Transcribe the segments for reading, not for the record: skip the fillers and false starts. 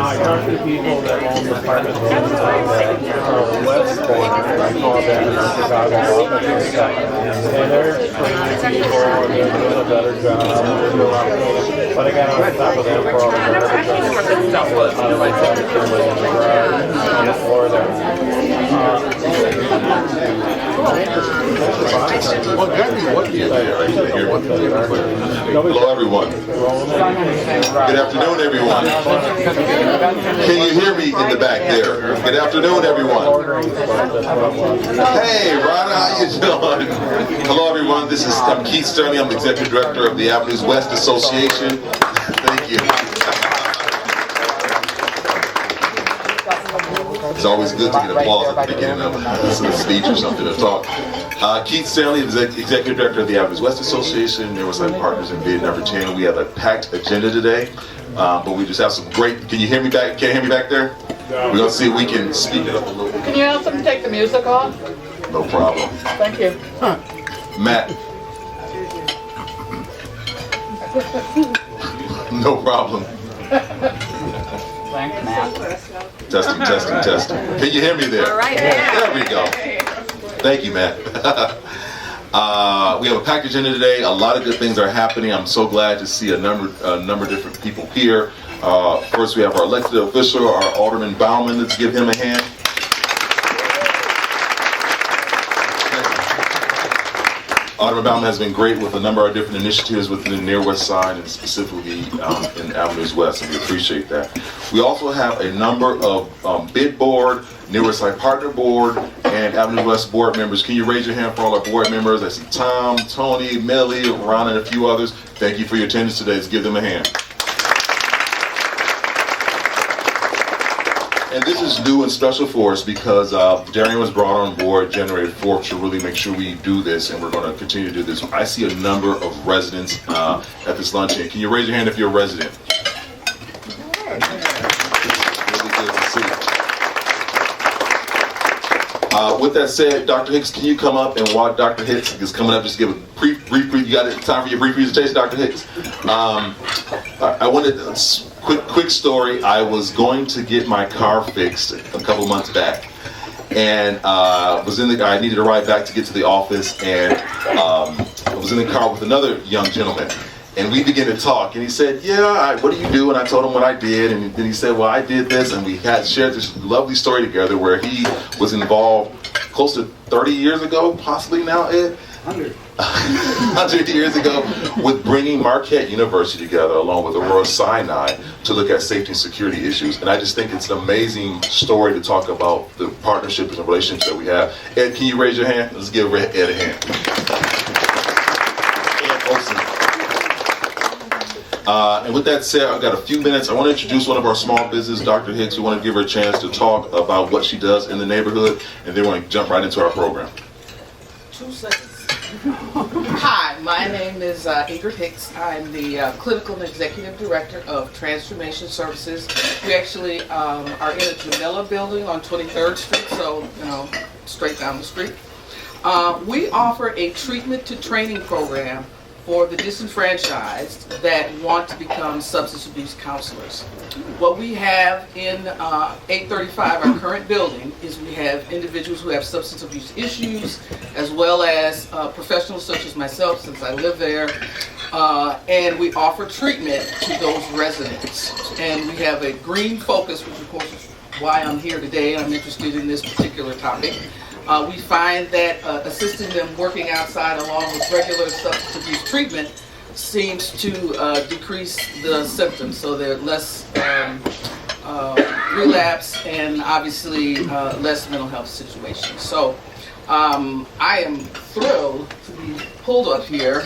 I talked to people that own the apartment buildings on the west corner. I call that the Chicago office. And they're training people, and they're doing a better job. They're doing a lot of training. But I got on top of them for all the garbage. On the floor there. Hello, everyone. Good afternoon, everyone. Can you hear me in the back there? Good afternoon, everyone. Hey, Rhonda, how you doing? Hello, everyone. I'm Keith Sterling. I'm the Executive Director of the Avenues West Association. Thank you. It's always good to get applause at the beginning of a speech or something, a talk. Keith Stanley, Executive Director of the Avenues West Association, Neuroscience Partners in Bid number 10. We have a packed agenda today, but we just have some great, can you hear me back? Can you hear me back there? We're going to see if we can speak it up a little bit. Can you ask them to take the music off? No problem. Thank you. Matt. No problem. Thanks, Matt. Testing, testing, testing. Can you hear me there? All right, there we go. Thank you, Matt. We have a packed agenda today. A lot of good things are happening. I'm so glad to see a number of different people here. First, we have our elected official, our Alderman Bauman. Let's give him a hand. Alderman Bauman has been great with a number of different initiatives within the Near West Side and specifically in Avenues West, and we appreciate that. We also have a number of Bid Board, Near West Side Partner Board, and Avenues West Board members. Can you raise your hand for all our board members? I see Tom, Tony, Millie, Ron, and a few others. Thank you for your attendance today. Let's give them a hand. And this is new and special for us because Darian was brought on board January 4th to really make sure we do this, and we're going to continue to do this. I see a number of residents at this luncheon. Can you raise your hand if you're a resident? Really good to see. With that said, Dr. Hicks, can you come up and while Dr. Hicks is coming up, just give a brief, you got time for your brief presentation, Dr. Hicks? I wanted quick story. I was going to get my car fixed a couple months back, and I needed a ride back to get to the office, and I was in the car with another young gentleman, and we began to talk, and he said, yeah, what do you do? And I told him what I did, and then he said, well, I did this, and we had shared this lovely story together where he was involved close to 30 years ago, possibly now, Ed? 100 years ago, with bringing Marquette University together along with Aurora Sinai to look at safety and security issues. And I just think it's an amazing story to talk about the partnerships and relationships that we have. Ed, can you raise your hand? Let's give Ed a hand. Ed Olson. And with that said, I've got a few minutes. I want to introduce one of our small business, Dr. Hicks. We want to give her a chance to talk about what she does in the neighborhood, and then we're going to jump right into our program. 2 seconds. Hi, my name is Ingrid Hicks. I'm the Clinical and Executive Director of Transformation Services. We actually are in a Jamila building on 23rd Street, so, straight down the street. We offer a treatment to training program for the disenfranchised that want to become substance abuse counselors. What we have in 835, our current building, is we have individuals who have substance abuse issues, as well as professionals such as myself, since I live there, and we offer treatment to those residents. And we have a green focus, which of course is why I'm here today. I'm interested in this particular topic. We find that assisting them working outside along with regular substance abuse treatment seems to decrease the symptoms, so they're less relapse and obviously less mental health situations. So I am thrilled to be pulled up here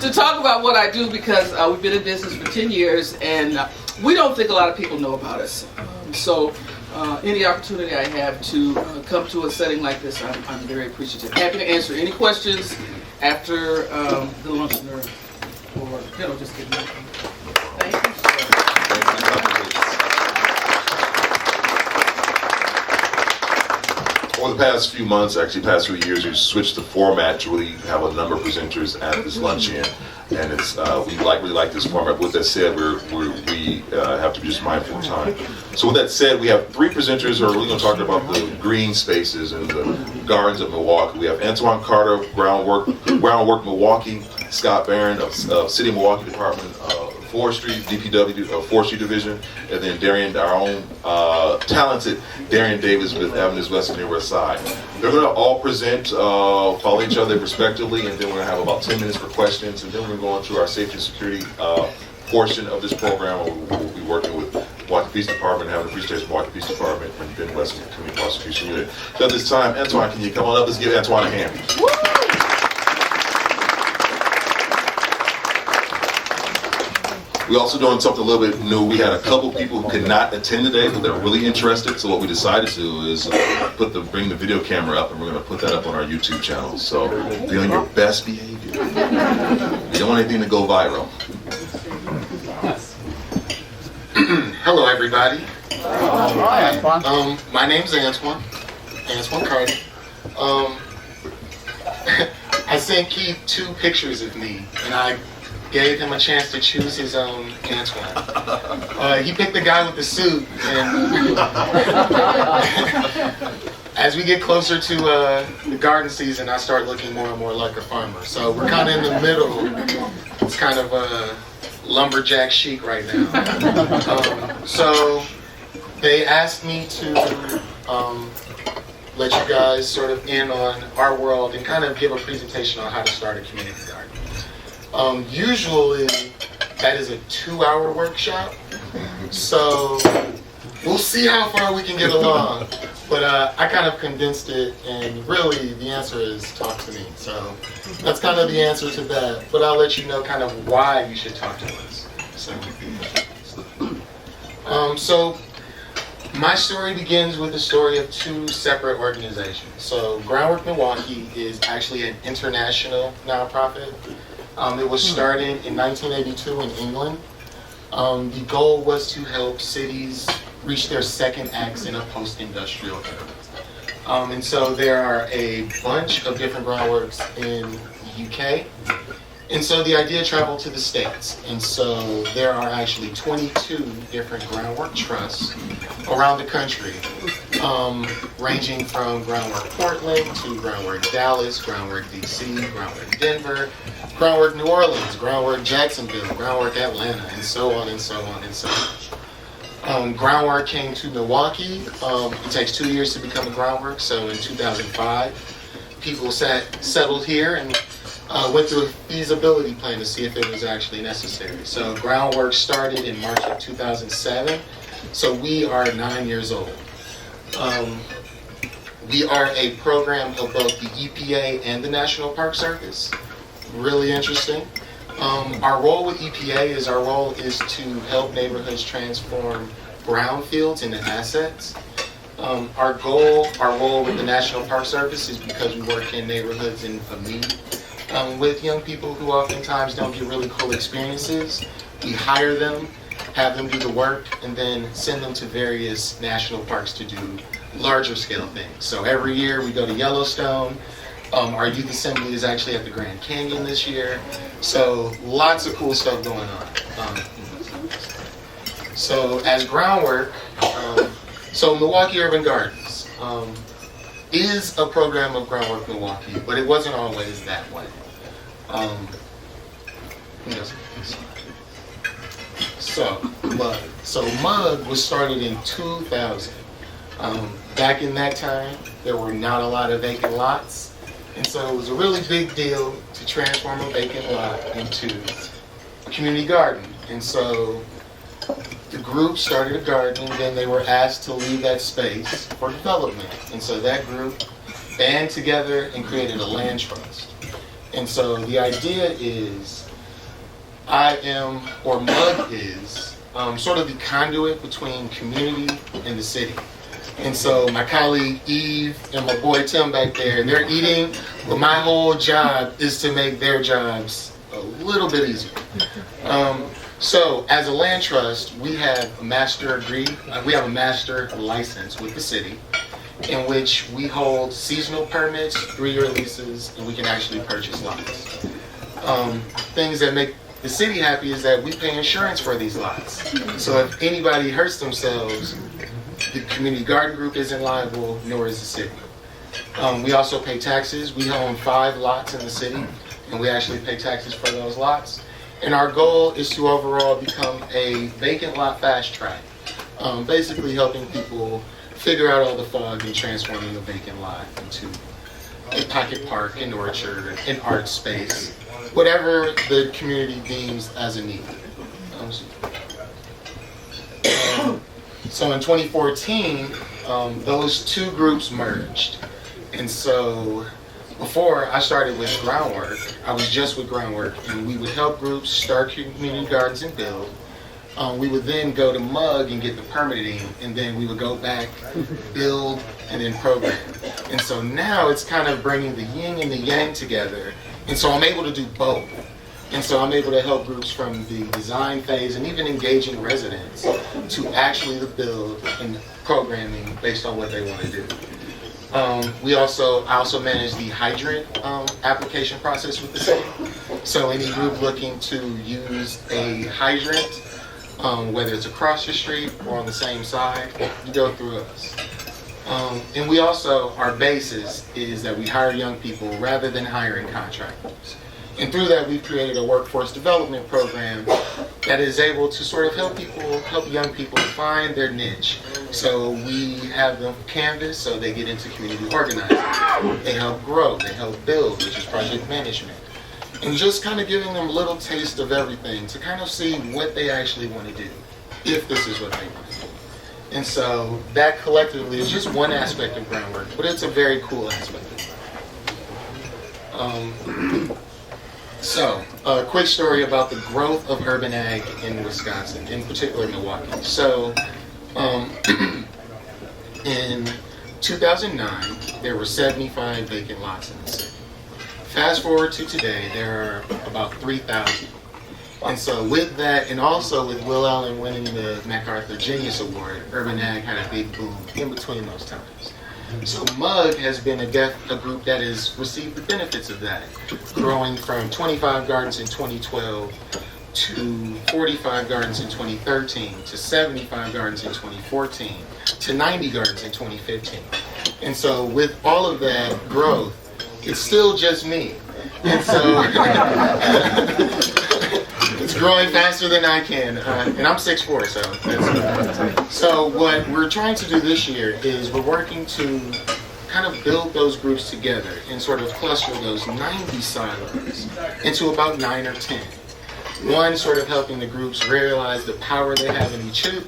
to talk about what I do because we've been in business for 10 years and we don't think a lot of people know about us. So any opportunity I have to come to a setting like this, I'm very appreciative. Happy to answer any questions after the luncheon or just get me. Thank you, sir. Over the past few months, actually past few years, we've switched the format to really have a number of presenters at this luncheon, and it's we really like this format. With that said, we we have to be just mindful of time. So with that said, we have 3 presenters who are really going to talk about the green spaces and the gardens of Milwaukee. We have Antoine Carter of Groundwork Milwaukee, Scott Barron of City of Milwaukee Department of Forestry, DPW Forestry Division, and then Darian, our own talented Darian Davis with Avenues West and West Side. They're going to all present, follow each other respectively, and then we're going to have about 10 minutes for questions, and then we're going to go into our safety and security portion of this program. We'll be working with Milwaukee Police Department, having a presentation from Milwaukee Police Department and then West Community Prosecution Unit. So at this time, Antoine, can you come on up? Let's give Antoine a hand. We're also doing something a little bit new. We had a couple people who could not attend today, but they're really interested. So what we decided to do is bring the video camera up, and we're going to put that up on our YouTube channel. So be on your best behavior. You don't want anything to go viral. Hello, everybody. Hi, Antoine. My name's Antoine Carter. I sent Keith 2 pictures of me, and I gave him a chance to choose his own Antoine. He picked the guy with the suit, and as we get closer to the garden season, I start looking more and more like a farmer. So we're kind of in the middle. It's kind of a lumberjack chic right now. So they asked me to let you guys sort of in on our world and kind of give a presentation on how to start a community garden. Usually that is a 2-hour workshop, so we'll see how far we can get along. But I kind of condensed it, and really the answer is talk to me. So that's kind of the answer to that. But I'll let you know kind of why you should talk to us. So my story begins with the story of 2 separate organizations. So Groundwork Milwaukee is actually an international nonprofit. It was started in 1982 in England. The goal was to help cities reach their second acts in a post-industrial era. And so there are a bunch of different groundworks in the UK. And so the idea traveled to the States. And so there are actually 22 different groundwork trusts around the country, ranging from Groundwork Portland to Groundwork Dallas, Groundwork DC, Groundwork Denver, Groundwork New Orleans, Groundwork Jacksonville, Groundwork Atlanta, and so on and so on and so on. Groundwork came to Milwaukee. It takes 2 years to become a groundwork, so in 2005, people settled here and went through a feasibility plan to see if it was actually necessary. So groundwork started in March of 2007, so we are 9 years old. We are a program of both the EPA and the National Park Service. Really interesting. Our role with EPA is to help neighborhoods transform brownfields into assets. Our role with the National Park Service is because we work in neighborhoods in need with young people who oftentimes don't get really cool experiences. We hire them, have them do the work, and then send them to various national parks to do larger scale things. So every year we go to Yellowstone. Our youth assembly is actually at the Grand Canyon this year. So lots of cool stuff going on. So as groundwork, so Milwaukee Urban Gardens is a program of Groundwork Milwaukee, but it wasn't always that way. So MUG was started in 2000. Back in that time, there were not a lot of vacant lots. And so it was a really big deal to transform a vacant lot into a community garden. And so the group started a garden, and then they were asked to leave that space for development. And so that group band together and created a land trust. And so the idea is MUG is sort of the conduit between community and the city. And so my colleague Eve and my boy Tim back there, they're eating, but my whole job is to make their jobs a little bit easier. So as a land trust, we have a master license with the city, in which we hold seasonal permits, 3-year leases, and we can actually purchase lots. Things that make the city happy is that we pay insurance for these lots. So if anybody hurts themselves, the community garden group isn't liable, nor is the city. We also pay taxes. We own 5 lots in the city, and we actually pay taxes for those lots. And our goal is to overall become a vacant lot fast track, basically helping people figure out all the fog and transforming a vacant lot into a pocket park, an orchard, an art space, whatever the community deems as a need. So in 2014, those 2 groups merged. And so before I started with groundwork, I was just with groundwork, and we would help groups start community gardens and build. We would then go to MUG and get the permitting, and then we would go back, build, and then program. And so now it's kind of bringing the yin and the yang together. And so I'm able to do both. And so I'm able to help groups from the design phase and even engaging residents to actually the build and programming based on what they want to do. I also manage the hydrant application process with the city. So any group looking to use a hydrant, whether it's across the street or on the same side, you go through us. And we also, our basis is that we hire young people rather than hiring contractors. And through that, we've created a workforce development program that is able to sort of help young people find their niche. So we have them canvas, so they get into community organizing. They help grow, they help build, which is project management. And just kind of giving them a little taste of everything to kind of see what they actually want to do, if this is what they want to do. And so that collectively is just one aspect of groundwork, but it's a very cool aspect. So, a quick story about the growth of urban ag in Wisconsin, in particular Milwaukee. So, in 2009, there were 75 vacant lots in the city. Fast forward to today, there are about 3,000. And so with that, and also with Will Allen winning the MacArthur Genius Award, urban ag had a big boom in between those times. So MUG has been a group that has received the benefits of that, growing from 25 gardens in 2012 to 45 gardens in 2013 to 75 gardens in 2014 to 90 gardens in 2015. And so with all of that growth, it's still just me. And so it's growing faster than I can, and I'm 6'4", so that's so what we're trying to do this year is we're working to kind of build those groups together and sort of cluster those 90 silos into about 9 or 10. One, sort of helping the groups realize the power they have in each other,